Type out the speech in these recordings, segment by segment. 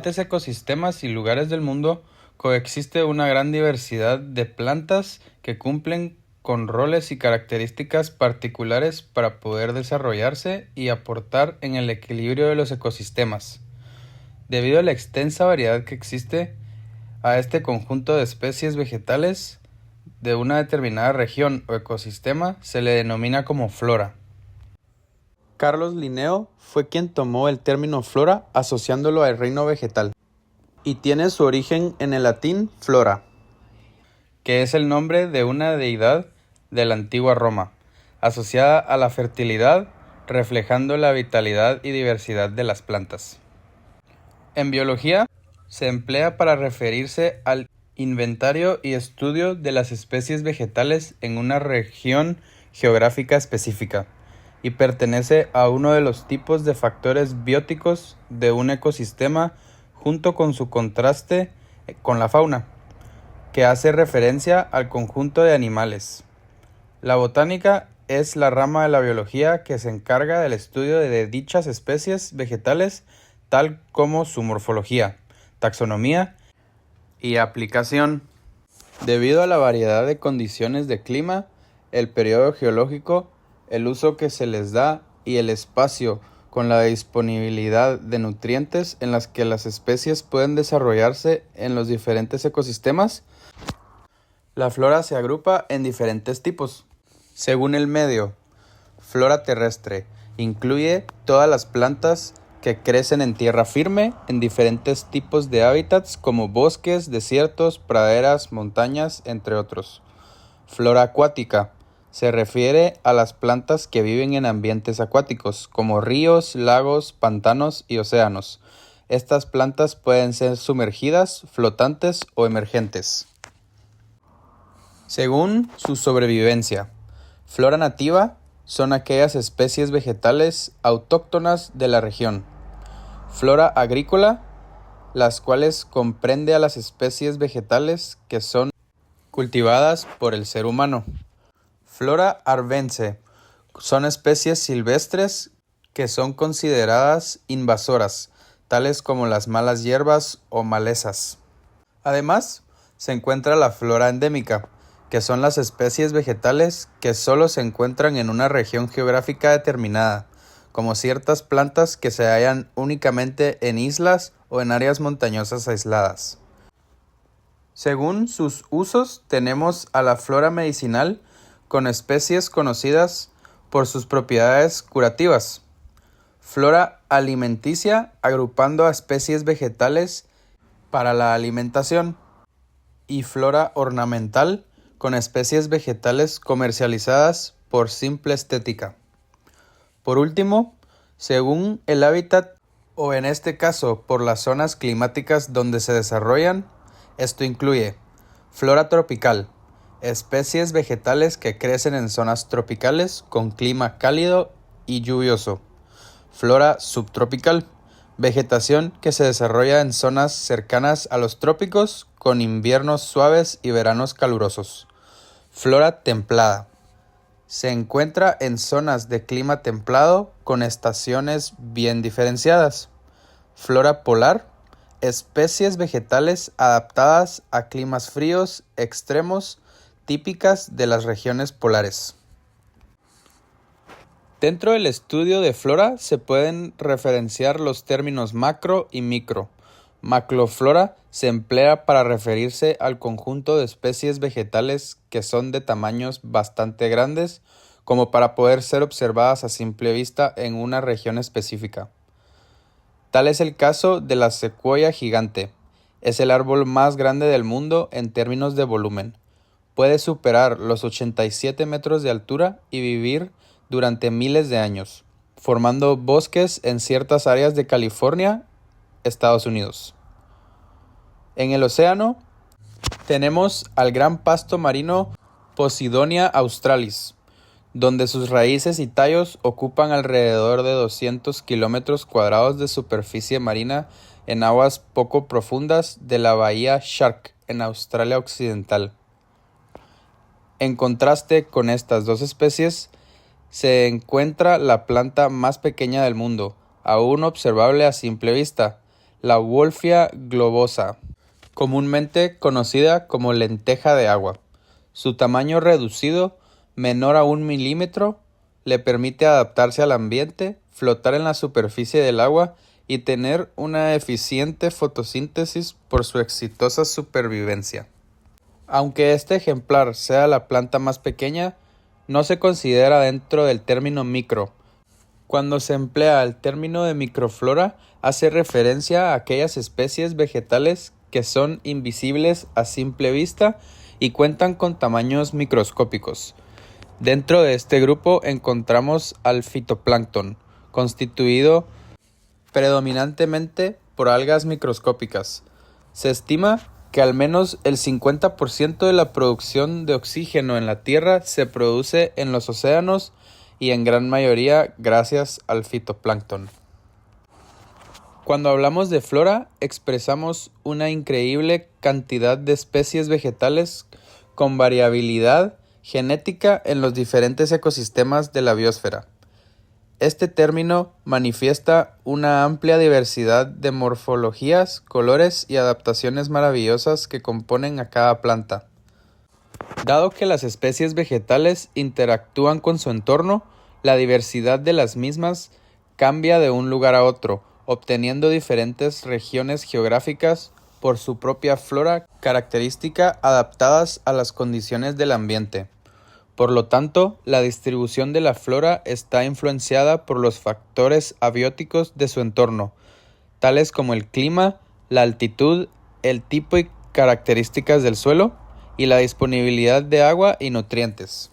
diferentes ecosistemas y lugares del mundo coexiste una gran diversidad de plantas que cumplen con roles y características particulares para poder desarrollarse y aportar en el equilibrio de los ecosistemas. Debido a la extensa variedad que existe a este conjunto de especies vegetales de una determinada región o ecosistema, se le denomina como flora. Carlos Linneo fue quien tomó el término flora asociándolo al reino vegetal, y tiene su origen en el latín flora, que es el nombre de una deidad de la antigua Roma, asociada a la fertilidad, reflejando la vitalidad y diversidad de las plantas. En biología, se emplea para referirse al inventario y estudio de las especies vegetales en una región geográfica específica, y pertenece a uno de los tipos de factores bióticos de un ecosistema junto con su contraste con la fauna, que hace referencia al conjunto de animales. La botánica es la rama de la biología que se encarga del estudio de dichas especies vegetales, tal como su morfología, taxonomía y aplicación. Debido a la variedad de condiciones de clima, el periodo geológico, el uso que se les da y el espacio con la disponibilidad de nutrientes en las que las especies pueden desarrollarse en los diferentes ecosistemas, la flora se agrupa en diferentes tipos. Según el medio, flora terrestre incluye todas las plantas que crecen en tierra firme en diferentes tipos de hábitats como bosques, desiertos, praderas, montañas, entre otros. Flora acuática se refiere a las plantas que viven en ambientes acuáticos, como ríos, lagos, pantanos y océanos. Estas plantas pueden ser sumergidas, flotantes o emergentes. Según su sobrevivencia, flora nativa son aquellas especies vegetales autóctonas de la región. Flora agrícola, las cuales comprende a las especies vegetales que son cultivadas por el ser humano. Flora arvense son especies silvestres que son consideradas invasoras, tales como las malas hierbas o malezas. Además, se encuentra la flora endémica, que son las especies vegetales que solo se encuentran en una región geográfica determinada, como ciertas plantas que se hallan únicamente en islas o en áreas montañosas aisladas. Según sus usos, tenemos a la flora medicinal, con especies conocidas por sus propiedades curativas. Flora alimenticia, agrupando a especies vegetales para la alimentación. Y flora ornamental, con especies vegetales comercializadas por simple estética. Por último, según el hábitat, o en este caso por las zonas climáticas donde se desarrollan, esto incluye flora tropical, especies vegetales que crecen en zonas tropicales con clima cálido y lluvioso. Flora subtropical, vegetación que se desarrolla en zonas cercanas a los trópicos con inviernos suaves y veranos calurosos. Flora templada, se encuentra en zonas de clima templado con estaciones bien diferenciadas. Flora polar, especies vegetales adaptadas a climas fríos extremos típicas de las regiones polares. Dentro del estudio de flora se pueden referenciar los términos macro y micro. Macroflora se emplea para referirse al conjunto de especies vegetales que son de tamaños bastante grandes como para poder ser observadas a simple vista en una región específica. Tal es el caso de la secuoya gigante. Es el árbol más grande del mundo en términos de volumen. Puede superar los 87 metros de altura y vivir durante miles de años, formando bosques en ciertas áreas de California, Estados Unidos. En el océano tenemos al gran pasto marino Posidonia australis, donde sus raíces y tallos ocupan alrededor de 200 kilómetros cuadrados de superficie marina en aguas poco profundas de la bahía Shark en Australia Occidental. En contraste con estas dos especies, se encuentra la planta más pequeña del mundo, aún observable a simple vista, la Wolffia globosa, comúnmente conocida como lenteja de agua. Su tamaño reducido, menor a 1 milímetro, le permite adaptarse al ambiente, flotar en la superficie del agua y tener una eficiente fotosíntesis por su exitosa supervivencia. Aunque este ejemplar sea la planta más pequeña, no se considera dentro del término micro. Cuando se emplea el término de microflora, hace referencia a aquellas especies vegetales que son invisibles a simple vista y cuentan con tamaños microscópicos. Dentro de este grupo encontramos al fitoplancton, constituido predominantemente por algas microscópicas. Se estima que al menos el 50% de la producción de oxígeno en la Tierra se produce en los océanos y en gran mayoría gracias al fitoplancton. Cuando hablamos de flora, expresamos una increíble cantidad de especies vegetales con variabilidad genética en los diferentes ecosistemas de la biosfera. Este término manifiesta una amplia diversidad de morfologías, colores y adaptaciones maravillosas que componen a cada planta. Dado que las especies vegetales interactúan con su entorno, la diversidad de las mismas cambia de un lugar a otro, obteniendo diferentes regiones geográficas por su propia flora característica adaptadas a las condiciones del ambiente. Por lo tanto, la distribución de la flora está influenciada por los factores abióticos de su entorno, tales como el clima, la altitud, el tipo y características del suelo, y la disponibilidad de agua y nutrientes.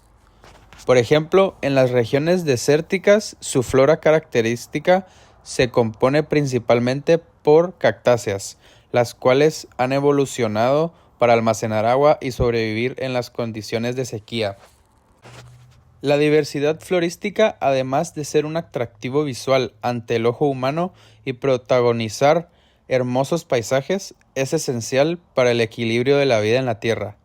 Por ejemplo, en las regiones desérticas, su flora característica se compone principalmente por cactáceas, las cuales han evolucionado para almacenar agua y sobrevivir en las condiciones de sequía. La diversidad florística, además de ser un atractivo visual ante el ojo humano y protagonizar hermosos paisajes, es esencial para el equilibrio de la vida en la Tierra.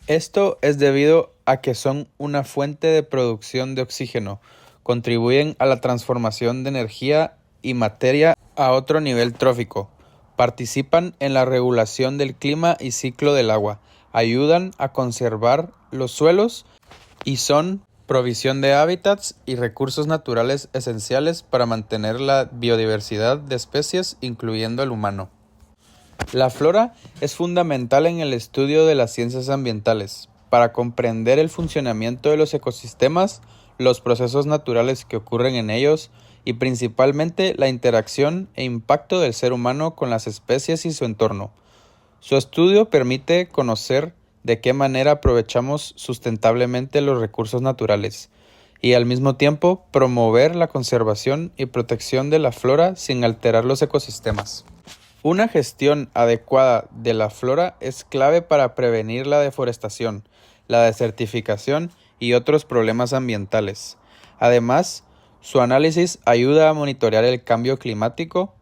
Esto es debido a que son una fuente de producción de oxígeno, contribuyen a la transformación de energía y materia a otro nivel trófico, participan en la regulación del clima y ciclo del agua, ayudan a conservar los suelos y son provisión de hábitats y recursos naturales esenciales para mantener la biodiversidad de especies, incluyendo el humano. La flora es fundamental en el estudio de las ciencias ambientales, para comprender el funcionamiento de los ecosistemas, los procesos naturales que ocurren en ellos y principalmente la interacción e impacto del ser humano con las especies y su entorno. Su estudio permite conocer de qué manera aprovechamos sustentablemente los recursos naturales y al mismo tiempo promover la conservación y protección de la flora sin alterar los ecosistemas. Una gestión adecuada de la flora es clave para prevenir la deforestación, la desertificación y otros problemas ambientales. Además, su análisis ayuda a monitorear el cambio climático,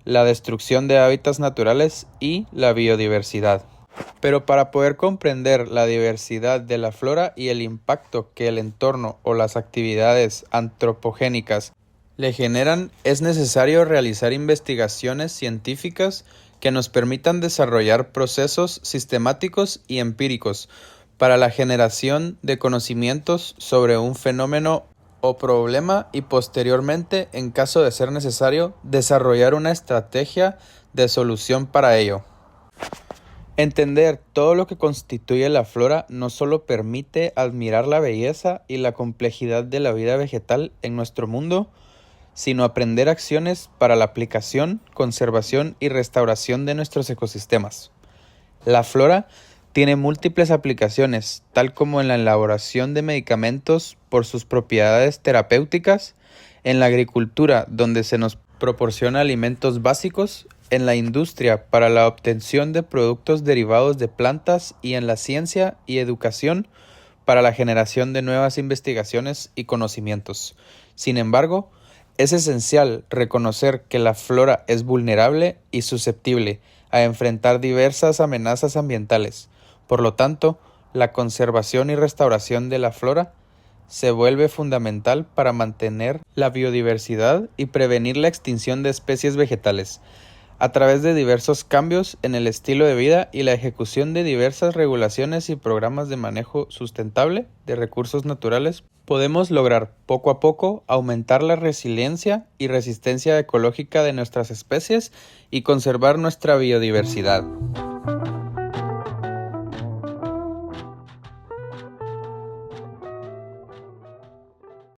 la destrucción de hábitats naturales y la biodiversidad. Pero para poder comprender la diversidad de la flora y el impacto que el entorno o las actividades antropogénicas le generan, es necesario realizar investigaciones científicas que nos permitan desarrollar procesos sistemáticos y empíricos para la generación de conocimientos sobre un fenómeno o problema y posteriormente, en caso de ser necesario, desarrollar una estrategia de solución para ello. Entender todo lo que constituye la flora no solo permite admirar la belleza y la complejidad de la vida vegetal en nuestro mundo, sino aprender acciones para la aplicación, conservación y restauración de nuestros ecosistemas. La flora tiene múltiples aplicaciones, tal como en la elaboración de medicamentos por sus propiedades terapéuticas, en la agricultura, donde se nos proporciona alimentos básicos, en la industria para la obtención de productos derivados de plantas y en la ciencia y educación para la generación de nuevas investigaciones y conocimientos. Sin embargo, es esencial reconocer que la flora es vulnerable y susceptible a enfrentar diversas amenazas ambientales. Por lo tanto, la conservación y restauración de la flora se vuelve fundamental para mantener la biodiversidad y prevenir la extinción de especies vegetales. A través de diversos cambios en el estilo de vida y la ejecución de diversas regulaciones y programas de manejo sustentable de recursos naturales, podemos lograr poco a poco aumentar la resiliencia y resistencia ecológica de nuestras especies y conservar nuestra biodiversidad.